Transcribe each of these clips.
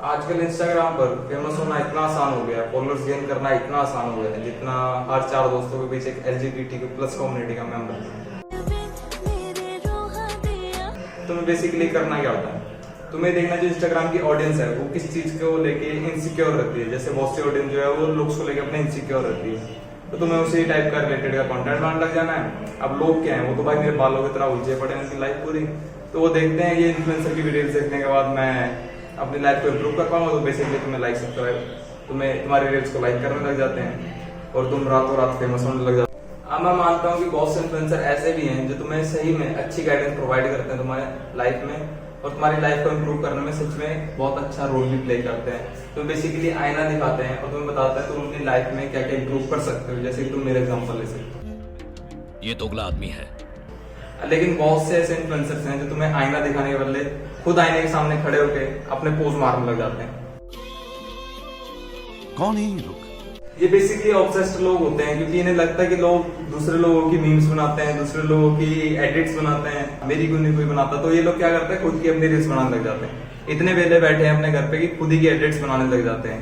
आजकल इंस्टाग्राम पर फेमस होना इतना आसान हो गया है, फॉलोअर्स गेन करना इतना आसान हो गया है, जितना हर 4 दोस्तों के बीच एक एलजीबीटी प्लस कम्युनिटी का मेंबर है। तुम्हें बेसिकली करना क्या होता है, तुम्हें देखना जो इंस्टाग्राम की ऑडियंस है वो किस चीज को लेके इनसिक्योर रहती है। जैसे बहुत सी ऑडियंस जो है वो लुक्स को लेके अपने इनसिक्योर रहती है, तो तुम्हें उसी टाइप का रिलेटेड का कंटेंट बनाने लग जाना है। अब लोग क्या है, वो तो भाई मेरे बालों की तरह उलझे पड़े हैं उनकी लाइफ पूरी, तो वो देखते हैं ये इन्फ्लुएंसर की वीडियोस देखने के बाद मैं अपनी लाइफ को इम्प्रूव कर पाऊंगा, तो बेसिकली तुम्हें लाइक सब्सक्राइब तुम्हारी रील्स को लाइक करने लग जाते हैं और तुम रातों रात फेमस होने लग जाते हो। अब मैं मानता हूँ कि बहुत से इन्फ्लुएंसर ऐसे भी हैं जो तुम्हें सही में अच्छी गाइडेंस प्रोवाइड करते हैं तुम्हारे लाइफ में, और तुम्हारी लाइफ को इम्प्रूव करने में सच में बहुत अच्छा रोल भी प्ले करते हैं। तो बेसिकली आईना दिखाते हैं और तुम्हें बताते हैं तुम अपनी लाइफ में क्या क्या इम्प्रूव कर सकते हो। जैसे कि तुम मेरे एग्जांपल ले सकते हो, ये दोगला आदमी है। लेकिन बहुत से ऐसे इन्फ्लुएंसर्स हैं जो तुम्हें आईना दिखाने के बदले खुद आईने के सामने खड़े होकर अपने पोज मारने लग जाते हैं। कौन है ये लोग? ये बेसिकली ऑब्सेस्ड लोग होते हैं, क्योंकि इन्हें लगता है कि लोग दूसरे लोगों की मीम्स बनाते हैं, दूसरे लोगों की एडिट्स बनाते हैं, मेरी क्यों नहीं कोई बनाता। तो ये लोग क्या करते हैं, खुद की अपनी रील्स बनाने लग जाते हैं। इतने वेले बैठे हैं अपने घर पे कि खुद ही की एडिट्स बनाने लग जाते हैं।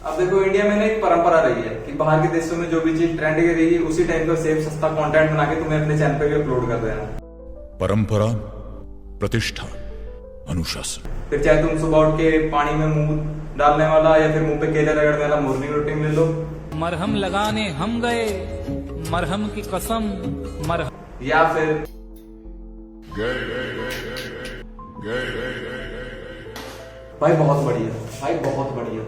अब देखो, इंडिया में ना एक परंपरा रही है कि बाहर के देशों में जो भी चीज ट्रेंड की रही है उसी टाइम पे सेफ सस्ता कंटेंट बना के तुम्हें अपने चैनल पे भी अपलोड कर देना। परंपरा, प्रतिष्ठा, अनुशासन। फिर चाहे तुम सुबह उठ के पानी में मुंह डालने वाला या फिर मुंह पे केले रगड़ने वाला मॉर्निंग रूटीन ले लो। मरहम लगाने हम गए, मरहम की कसम मरहम। या फिर भाई बहुत बढ़िया, भाई बहुत बढ़िया,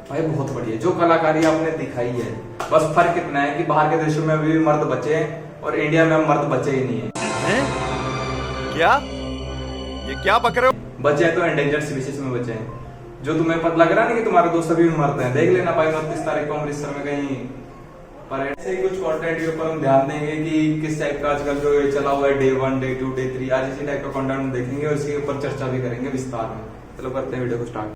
भाई बहुत बढ़िया जो कलाकारी आपने दिखाई है। बस फर्क इतना है कि बाहर के देशों में अभी भी मर्द बचे हैं और इंडिया में मर्द बचे ही नहीं है। क्या ये क्या पक रहे हो? बचे हैं तो एंडेंजर्ड स्पीशीज में बचे हैं। जो तुम्हें पता लग रहा है ना कि तुम्हारे दोस्त अभी भी मरते हैं, देख लेना भाई 29 तारीख को अमृतसर में कहीं पर। ऐसे ही कुछ कंटेंट के ऊपर हम ध्यान देंगे कि किस टाइप का आजकल जो चला हुआ है, डे 1, डे 2, डे 3, आज इसी टाइप का कंटेंट हम देखेंगे और इसके ऊपर चर्चा भी करेंगे विस्तार में। चलो करते हैं वीडियो को स्टार्ट।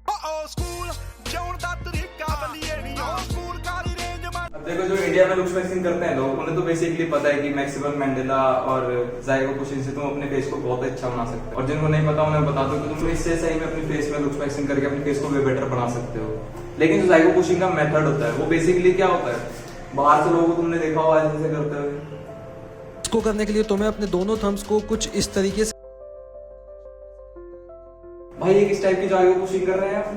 अब देखो, जो इंडिया में लुक्स मैक्सिंग करते हैं लोग, उन्हें तो बेसिकली पता है कि मैक्सिमम मैंडेला और जायगो कुशिन से तुम अपने फेस को बहुत अच्छा बना सकते हो। और जिनको नहीं पता उन्हें बता दो कि तुम इससे सही में अपने फेस में लुक्स मैक्सिंग करके अपने फेस को वे बेटर बना सकते हो। लेकिन जो जायगो कुशिन का मेथड होता है वो बेसिकली क्या होता है, बाहर से लोगों को तुमने देखा होगा ऐसे करते हुए। इसको करने के लिए तुम्हें अपने दोनों थम्स को कुछ इस तरीके से, भाई ये किस टाइप की जायगो कुशिन कर रहे हैं आप?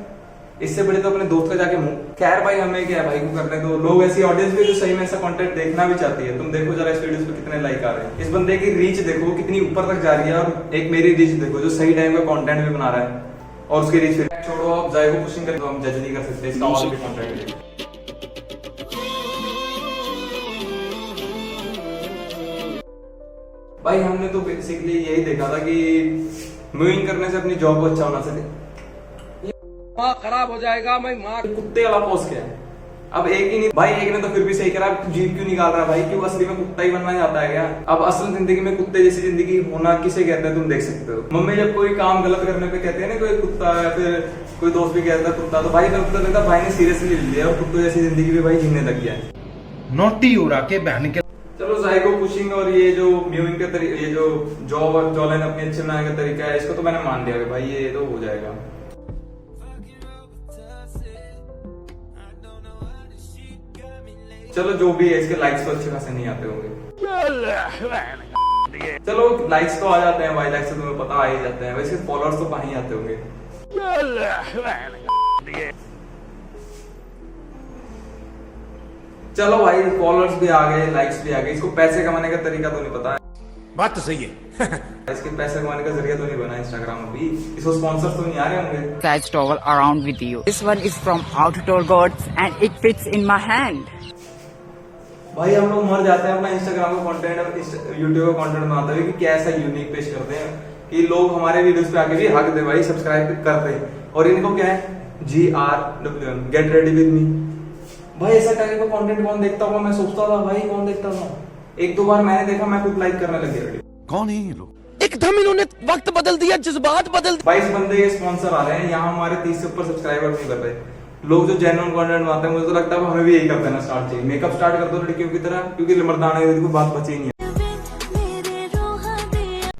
इससे बड़े तो अपने दोस्त का जाके मुंह। खैर भाई, हमें क्या है भाई को करने दो। लोग ऐसी ऑडियंस भी जो सही में ऐसा कंटेंट देखना भी चाहती है। तुम देखो जरा इस वीडियो पे कितने लाइक आ रहे हैं। इस बंदे की रीच देखो कितनी ऊपर तक जा रही है, और एक मेरी रीच देखो जो सही टाइम का कंटेंट भी बना रहा है और उसकी रीच छोड़ो। आप जायगो कुशिन करके हम जज नहीं कर सकते इसका और भी कंटेंट। भाई हमने तो बेसिकली यही देखा था कि मूविंग करने से अपनी जॉब को अच्छा होना चाहिए। खराब हो जाएगा, मैं मार। कुत्ते वाला पोस्ट क्या है? अब एक ही नहीं भाई, एक ने तो फिर भी सही करा, जीभ क्यों निकाल रहा है भाई? क्यों असली में कुत्ता ही बनना चाहता है क्या? अब असल जिंदगी में कुत्ते जैसी जिंदगी होना किसे कहते हैं तुम देख सकते हो। मम्मी जब कोई काम गलत करने पे कहते हैं ना कोई कुत्ता, या फिर कोई दोस्त भी कहता है कुत्ता, तो भाई लगता लगता भाई ने सीरियसली ले लिया और कुत्ते जैसी जिंदगी भी भाई जीने लग गया है। नोटी उड़ा के बहन के। चलो जायगो पुशिंग और ये जो म्यूइंग का तरीका, ये जो जॉब और जॉलाइन अपनी अच्छे बनाने का तरीका है, इसको तो मैंने मान लिया कि भाई ये तो हो जाएगा। चलो जो भी है, इसके लाइक्स तो अच्छे खासे नहीं आते होंगे। चलो लाइक्स तो आ जाते हैं भाई, लाइक्स तो तुम्हें पता आ ही जाते हैं। वैसे फॉलोअर्स तो कहीं आते होंगे। चलो भाई, फॉलोअर्स भी आ गए, लाइक्स भी आ गए। इसको पैसे कमाने का तरीका तो नहीं पता है। बात तो सही है। इसके पैसे कमाने का जरिया तो नहीं बना इंस्टाग्राम अभी। इसको स्पॉन्सर्स तो नहीं आ रहे होंगे। Guys travel around with you. This one is from Outdoor Gods and it fits in my hand. भाई हम लोग मर जाते हैं अपना इंस्टाग्राम का कंटेंट और यूट्यूब का कंटेंट बनाते हुए कि कैसा यूनिक पेश करते हैं कि लोग हमारे वीडियोस पे आके भी हक दे भाई, सब्सक्राइब कर दे। और इनको क्या है, GRWM get ready with me. भाई ऐसा टाइप का कंटेंट कौन देखता होगा? मैं सोचता था भाई कौन देखता था। एक दो बार मैंने देखा, मैं खुद लाइक करने लग गया वीडियो। कौन है ये लोग? एकदम इन्होंने वक्त बदल दिया, जज्बात बदल दिए। 22 बंदे के स्पॉन्सर आ रहे हैं, यहाँ हमारे 30 से ऊपर सब्सक्राइबर नहीं कर रहे। लोग जो जेन्युइन कंटेंट बनाते हैं, मुझे तो लगता है हमें भी यही कर देना स्टार्ट चाहिए। मेकअप स्टार्ट कर दो लड़कियों की तरह, क्योंकि मर्दाना की कोई बात बची नहीं है।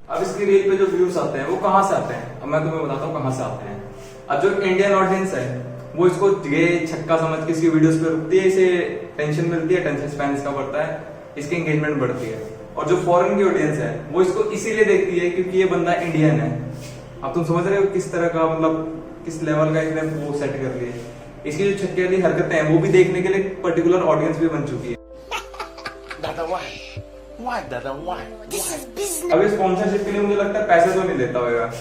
अब इसके उसकी रील पे जो व्यूज आते हैं वो कहाँ से आते हैं, अब मैं तुम्हें बताता हूँ कहाँ से आते हैं। अब जो इंडियन ऑडियंस है वो इसको ये छक्का समझ के इसकी वीडियोस पे रुकती है, इसे टेंशन मिलती है, टेंशन स्पैन इसका बढ़ता है, इसकी एंगेजमेंट बढ़ती है। और जो फॉरेन की ऑडियंस है वो इसको इसीलिए देखती है क्योंकि ये बंदा इंडियन है। अब तुम समझ रहे हो किस तरह का, मतलब किस लेवल का इसने वो सेट कर लिया। इसकी जो छक्के वाली हरकतें हैं वो भी देखने के लिए पर्टिकुलर ऑडियंस भी बन चुकी है। अब स्पॉन्सरशिप के लिए मुझे लगता है पैसे तो नहीं लेता होगा,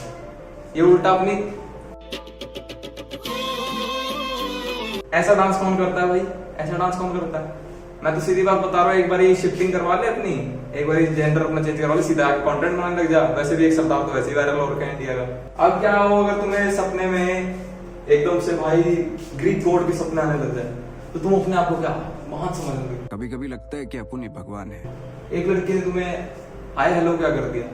ये उल्टा अपनी ऐसा डांस कौन करता है भाई, ऐसा डांस कौन करता है। मैं तो सीधी बात बता रहा हूँ, एक बार ये शिफ्टिंग करवा ले अपनी, एक बार जेंडर अपना चेंज करवा ले, सीधा कंटेंट बनाने लग जा। वैसे भी एक सप्ताह तो वैसे ही वायरल हो रखा है इंडिया का। अब क्या हो अगर तुम्हें सपने में एकदम से भाई ग्रीक गॉड के सपने आने लग जाए तो तुम अपने आप को क्या महान समझ लोगे। कभी कभी लगता है कि अपन ही भगवान है। एक लड़की ने तुम्हें हाय हेलो क्या कर दिया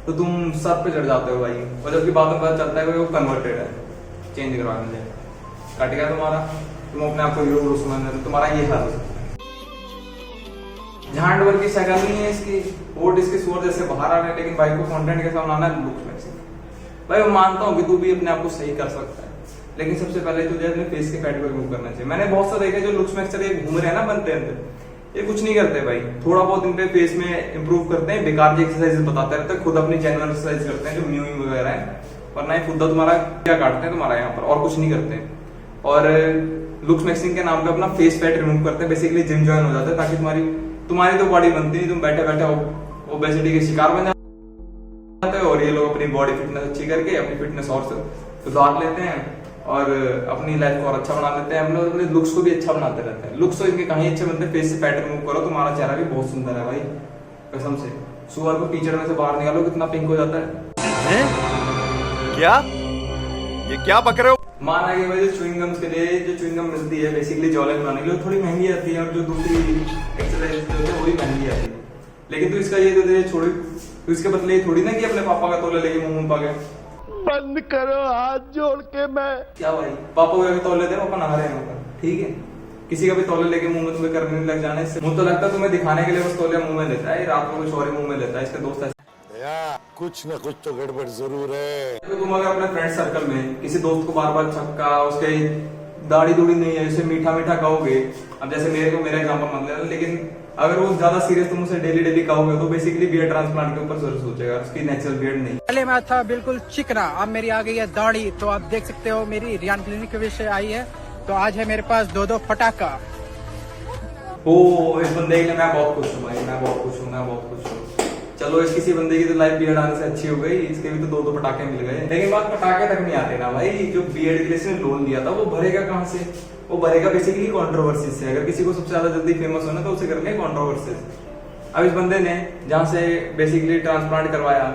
तो तुम सर पे चढ़ जाते हो भाई, और जबकि बाद में पता चलता है वो कन्वर्टेड है, चेंज करवाने से कट गया तुम्हारा, तुम अपने आप को हीरो समझने तो तुम्हारा ये हाल हो सकता है। झांड भर की शक्ल नहीं है इसकी, वोट इसके सूर जैसे बाहर आ रहे हैं, लेकिन भाई को कंटेंट कैसा बनाना है, लुक्स मैक्सिंग। भाई मैं मानता हूँ कि तू भी अपने आप को सही कर सकता है, लेकिन सबसे पहले तुझे अपने फेस के फैट को रिमूव करना चाहिए। मैंने बहुत सा देखा जो लुक्स मैक्सर ये घूम रहे हैं ना बनते हैं, ये कुछ नहीं करते भाई, थोड़ा बहुत इन पे फेस में इंप्रूव करते हैं, बेकार की एक्सरसाइज बताते रहते हैं, खुद अपनी जेन्युइन एक्सरसाइज करते हैं जो म्यूइंग वगैरह है, वरना ये खुदा तुम्हारा क्या काटते हैं तुम्हारा यहाँ पर, और कुछ नहीं करते। और लुक्स मैक्सिंग के नाम पे अपना फेस फैट रिमूव करते हैं, बेसिकली जिम ज्वाइन हो जाते हैं ताकि तुम्हारी तो बॉडी बनती नहीं, तुम बैठे बैठे ओबेसिटी के शिकार बन जाते हो। और ये लोग अपनी बॉडी फिटनेस अच्छी करके अपनी फिटनेस और सुधार लेते हैं और अपनी लाइफ को और अच्छा बना लेते हैं। हम लोग अपने लुक्स को भी अच्छा बनाते रहते हैं। लुक्स तो इनके कहीं अच्छे बनते हैं, फेस से फैट रिमूव करो, तुम्हारा चेहरा भी बहुत सुंदर है भाई, कसम से। सुअर को कीचड़ में से बाहर निकालो कितना पिंक हो जाता है। क्या ये क्या बक रहे हो? माना कि भाई जो च्युइंग गम्स के लिए जो च्युइंग गम मिलती है बेसिकली जॉलेट बनाने के लिए थोड़ी महंगी आती है, और जो दूसरी एक्सरसाइज होती है वो भी महंगी आती है। लेकिन तू इसका ये तो दे छोड़ी, तो इसके बदले ये थोड़ी ना कि अपने पापा का तौले लेके मुंह पा गए। बंद करो हाथ जोड़ के। मैं क्या भाई पापा को तौले दे, पापा नहा रहे हैं ऊपर, ठीक है। किसी का भी तौले लेके मुंह में तुम्हें करने लग जाने से मुझे तो लगता है तुम्हें दिखाने के लिए बस तौले मुंह में लेता है, रात को कुछ और मुंह में लेता है। इसके दोस्त कुछ न कुछ तो गड़बड़ जरूर है। तो तुम अगर अपने फ्रेंड सर्कल में किसी दोस्त को बार बार छक्का, उसके दाढ़ी दूढ़ी नहीं है, उसे मीठा मीठा कहोगे, अब जैसे मेरा एग्जांपल मत लेना, लेकिन अगर वो ज्यादा सीरियस तुम उसे डेली डेली कहोगे तो बेसिकली बियर्ड ट्रांसप्लांट के ऊपर जरूर सोचेगा, उसकी नेचुरल बियर्ड नहीं। पहले मैं था बिल्कुल चिकना, अब मेरी आ गई है दाढ़ी। तो आप देख सकते हो मेरी रियान क्लिनिक के विषय आई है, तो आज है मेरे पास दो फटाका। ओ इस बंदे के लिए मैं बहुत खुश हूँ भाई, मैं बहुत खुश हूँ। चलो इस किसी बंदे की तो लाइफ बियर्ड आने से अच्छी हो गई, इसके भी तो दो पटाखे मिल गए। लेकिन बात पटाखे तक नहीं आते ना भाई, जो बियर्ड के लिए इसने लोन लिया था वो भरेगा कहाँ से? वो भरेगा बेसिकली कंट्रोवर्सी से। अगर किसी को सबसे ज्यादा जल्दी फेमस होना तो उसे करने कंट्रोवर्सी। अब इस बंदे ने जहाँ से बेसिकली ट्रांसप्लांट करवाया,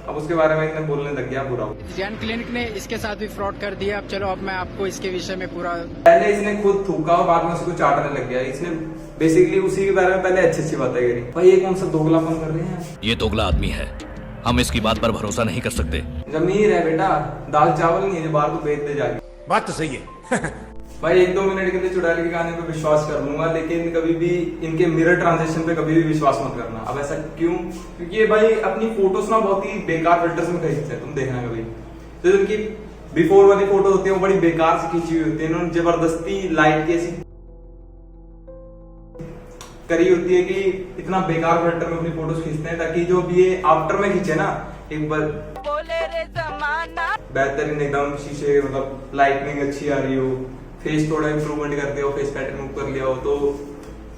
अब उसके बारे में इतने बोलने लग गया बुरा। रियान क्लिनिक ने इसके साथ भी फ्रॉड कर दिया। अब चलो अब मैं आपको इसके विषय में पूरा, पहले इसने खुद थूका और बाद में उसको चाटने लग गया। इसने बेसिकली उसी के बारे में पहले अच्छी बातें करी। भाई ये कौन सा दोगलापन कर रहे हैं? ये दोगला आदमी है, हम इसकी बात पर भरोसा नहीं कर सकते। जमीर है बेटा, दाल चावल नहीं है जो बाहर को बेच दे जाके। बात तो सही है। भाई 1-2 मिनट के लिए चुड़ैल के गाने पे विश्वास कर लूंगा, लेकिन कभी भी इनके मिरर ट्रांजेक्शन पे कभी भी विश्वास मत करना। अब ऐसा क्यों? क्योंकि ये भाई अपनी फोटोज ना बहुत ही बेकार फिल्टर्स में खींचते हैं, तुम देखना कभी। तो इनकी बिफोर वाली फोटो होती है वो बड़ी बेकार से खींची हुई होती है, इन्होंने जबरदस्ती लाइट की ऐसी करी होती है कि इतना बेकार फिल्टर में अपनी फोटोज खींचते हैं ताकि जो भी ये आफ्टर में खींचे ना एक बार बेहतरीन एकदम शीशे, मतलब लाइटनिंग अच्छी आ रही हो, फेस थोड़ा इंप्रूवमेंट करते हो, फेस पैटर्न रिमूव कर लिया हो, तो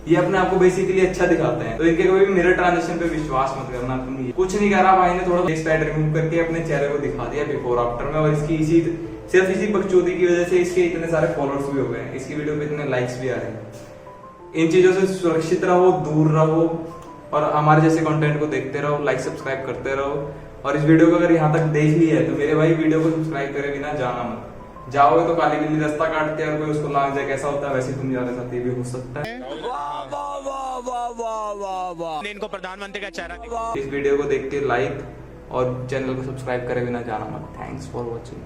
ये अपने आप को बेसिकली अच्छा दिखाते हैं। तो इनके कभी भी मिरर ट्रांजिशन पे विश्वास मत करना। तुम कुछ नहीं करा भाई ने, थोड़ा फेस पैटर्न रिमूव करके अपने चेहरे को दिखा दिया बिफोर आफ्टर में, और इसकी सिर्फ इसी बकचोदी की वजह से इसके इतने सारे फॉलोअर्स भी हो गए, इसकी वीडियो पे इतने लाइक्स भी आ रहे हैं। इन चीजों से सुरक्षित रहो, दूर रहो, और हमारे जैसे कंटेंट को देखते रहो, लाइक सब्सक्राइब करते रहो। और इस वीडियो को अगर यहाँ तक देख ली है तो मेरे भाई वीडियो को सब्सक्राइब करे बिना जाना मत। जाओगे तो काली बिल्ली रास्ता काटते हैं और कोई उसको लांग जाए, कैसा होता है वैसे तुम ज्यादा साथ भी हो सकता है। इनको प्रधानमंत्री का चेहरा। इस वीडियो को देख के लाइक और चैनल को सब्सक्राइब करे बिना जाना मत। Thanks for watching.